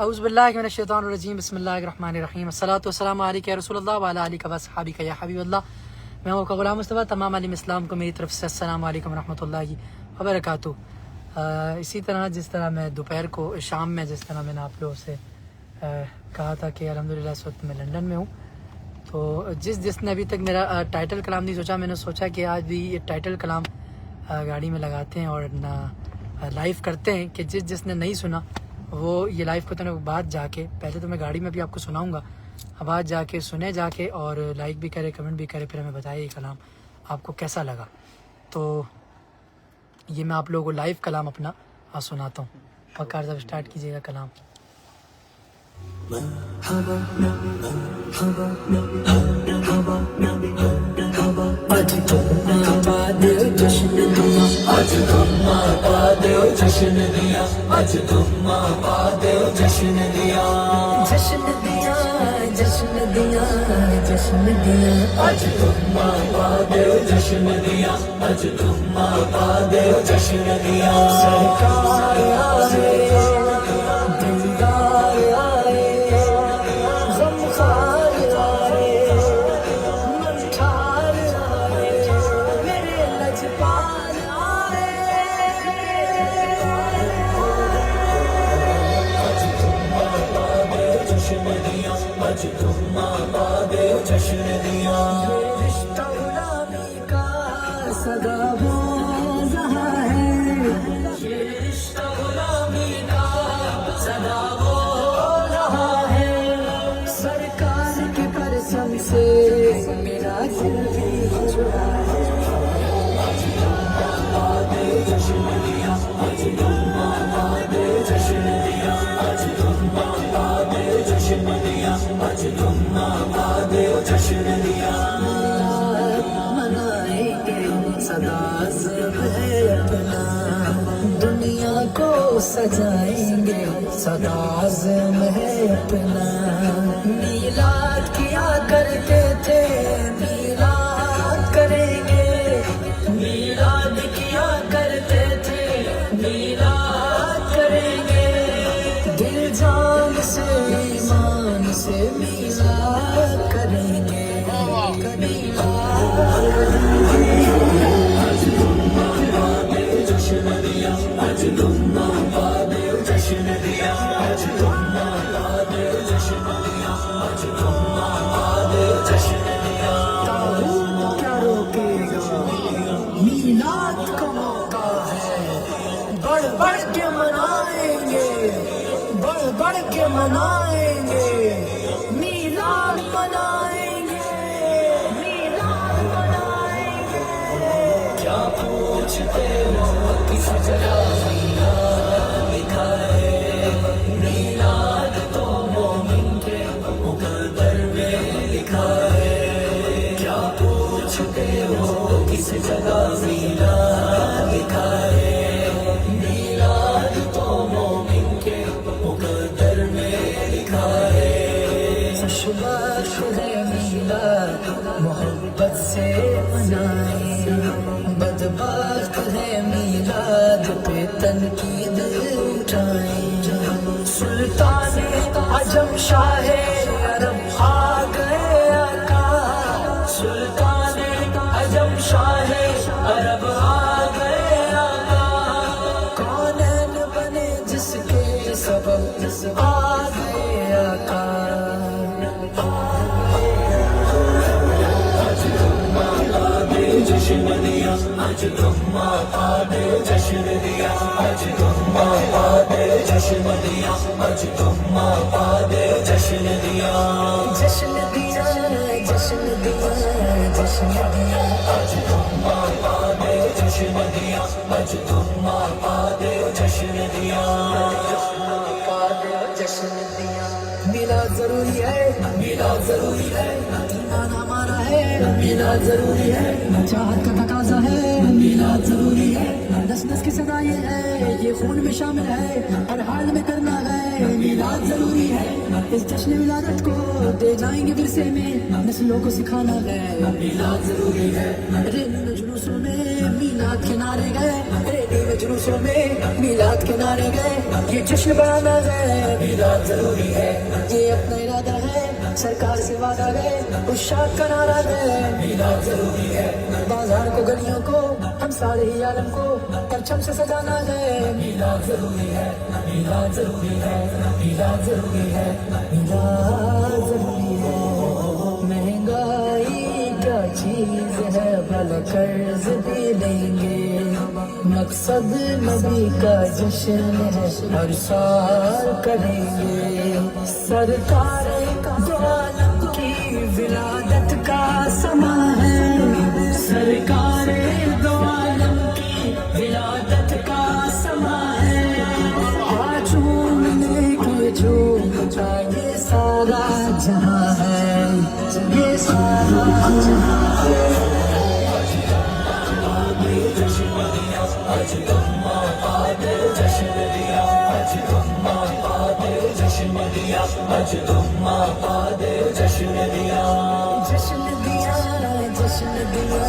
اعوذ باللہ من الشیطان الرجیم بسم اللہ الرحمن الرحیم الصلاۃ والسلام علیک یا رسول اللہ وعلی آلک واصحابک یا حبیب اللہ. میں ہوں غلام مصطفیٰ. تمام عالم اسلام کو میری طرف سے السلام علیکم ورحمۃ اللہ وبرکاتہ. اسی طرح جس طرح میں دوپہر کو شام میں جس طرح میں نے آپ لوگوں سے کہا تھا کہ الحمدللہ اس وقت میں لندن میں ہوں, تو جس نے ابھی تک میرا ٹائٹل کلام نہیں سوچا, میں نے سوچا کہ آج بھی یہ ٹائٹل کلام گاڑی میں لگاتے ہیں اور لائیو کرتے ہیں کہ جس نے نہیں سنا وہ یہ لائیو کرتے ہیں. بعد جا کے پہلے تو میں گاڑی میں بھی آپ کو سناؤں گا, بعد جا کے سنے جا کے اور لائک بھی کرے کمنٹ بھی کرے, پھر ہمیں بتائے یہ کلام آپ کو کیسا لگا. تو یہ میں آپ لوگوں کو لائیو کلام اپنا سناتا ہوں. وقار صاحب اسٹارٹ کیجیے گا کلام. آج تم آباد جشن دیا, آج تم آباد جشن دیا, آج تم آباد جشن دیا, جشن دیا, جشن دیا, جشن دیا, آج تم آباد جشن دیا, آج تم آباد جشن دیا. سرکار آئے, دلدار آئے, غمخوار آئے, منٹھار آئے, میرے لجپال آئے. آج تم آباد جشن دیا, آج تم آباد جشن دیا. رشتہ غلامی کا صدا ہو رہا ہے, یہ رشتہ غلامی کا صدا ہو رہا ہے. سرکار کے پرچم سے میرا دل بھی جڑا ہے. آج تم آباد جشن دیا, آج تم آباد جشن دیا, آج تم آباد جشن دیا, آج تم آباد جشن دیا. منائیں گے سداز ہے اپنا, دنیا کو سجائیں گے سداز ہے اپنا. میلاد کیا کرتے تھے, میلاد کریں گے, میلاد کیا کرتے تھے, میلاد کریں گے. دل جان سے ایمان سے میلاد کریں گے, آج تم آباد جشن دیا, آج تم آباد جشن دیا, آج تم آباد جشن دیا, آج تم آباد جشن دیا. تاغوت کیا روکے گا, میلاد کا موقع ہے, بڑھ بڑھ کے منائیں گے, بڑھ بڑھ کے منائیں گے, میلاد منائیں گے, میلاد منائیں گے. کیا پوچھتے ہو کس جگہ میلاد لکھا ہے, میلاد تو مومن کے مقدر میں لکھا ہے. کیا پوچھتے ہو کس جگہ میلاد لکھا ہے, میلاد تو مومن کے مقدر میں لکھا ہے. خوشبخش ہے میلاد محبت سے منائیں, بدبخت ہے میلاد پہ تنقید اٹھائیں. سلطان عجم شاہ عرب آ گئے آقا, سلطان عجم شاہ عرب آ گئے آقا. کونین بنے جس کے سبب آ گئے آقا. آج تم آباد جشن دیا, آج تم آباد جشن دیا, آج تم آباد جشن دیا, آج تم آباد جشن دیا. جشن دیا, جشن دیا, جشن دیا, آج تم آباد جشن دیا, آج تم آباد جشن دیا. آباد جشن دیا. میلاد ضروری ہے, میلاد ضروری ہے, ایمان ہمارا ہے, میلاد ضروری ہے, چاہت کا تقاضا ہے, میلاد ضروری ہے, نس نس کی صدا یہ ہے, یہ خون میں شامل ہے, ہر حال میں کرنا ہے, میلاد ضروری ہے. اس جشن ولادت کو دے جائیں گے ورثے میں, نسلوں کو سکھانا ہے, میلاد ضروری ہے. رن جلوسوں میں میلاد میلاد کے نعرے گئے ریڈی میں جلوسوں میں میلاد کے نعرے گئے یہ جشن بڑھانا ہے میلاد ضروری ہے یہ اپنا ارادہ ہے سرکار سے وعدہ ہے ارشاد کا نعرہ ہے میلاد ضروری ہے بازار کو گلیوں کو ہم سارے ہی عالم کو پرچم سے سجانا ہے میلاد ضروری ہے میلاد ضروری ہے میلاد ضروری ہے میلاد ضروری ہے مہنگائی کیا چیز ہے بھلا قرض بھی لیں گے مقصد نبی کا جشن ہے ہر سال کریں گے سرکار دو عالم کی ولادت کا سما ہے سرکار دو عالم کی ولادت کا سما ہے جھومنے کے جھومتا یہ سارا جہاں ہے یہ سارا جہاں ہے آج تم آباد جشن دیا آج تم آباد جشن دیا آج تم آباد جشن دیا جشن دیا جشن دیا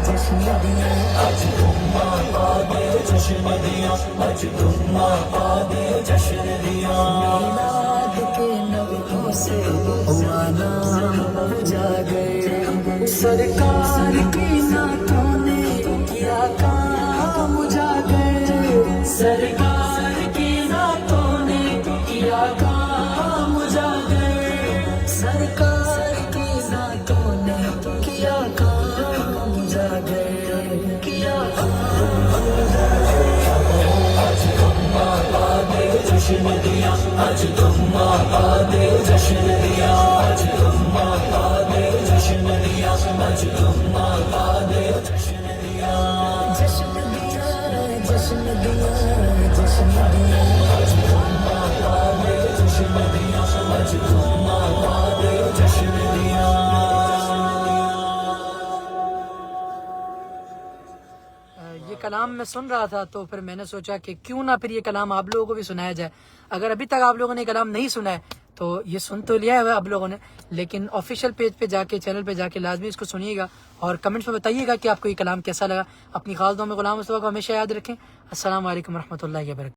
جشن دیا آج تم آباد جشن دیا آج تم آباد جشن دیا میلاد کے نغموں سے ہوا نام اجاگر سرکار کی نعتوں نے کیا کام اجاگر سرکار کی نعتوں نے کیا کام اجاگر سرکار کی نعتوں نے کیا کام اجاگر کیا آج تم آباد جشن دیا آج تم آباد جشن دیا آج تم آباد جشن دیا آج تم آباد جشن دیا جشن دیا جشن دیا جشن دیا آج تم آباد جشن دیا آج تم آباد جشن دیا یہ کلام میں سن رہا تھا تو پھر میں نے سوچا کہ کیوں نہ پھر یہ کلام آپ لوگوں کو بھی سنایا جائے. اگر ابھی تک آپ لوگوں نے یہ کلام نہیں سنا ہے تو یہ سن تو لیا ہے آپ لوگوں نے, لیکن آفیشیل پیج پہ جا کے چینل پہ جا کے لازمی اس کو سنیے گا اور کمنٹس میں بتائیے گا کہ آپ کو یہ کلام کیسا لگا. اپنی خاص دعا میں غلام مصطفیٰ کو ہمیشہ یاد رکھیں. السلام علیکم ورحمۃ اللہ وبرکاتہ.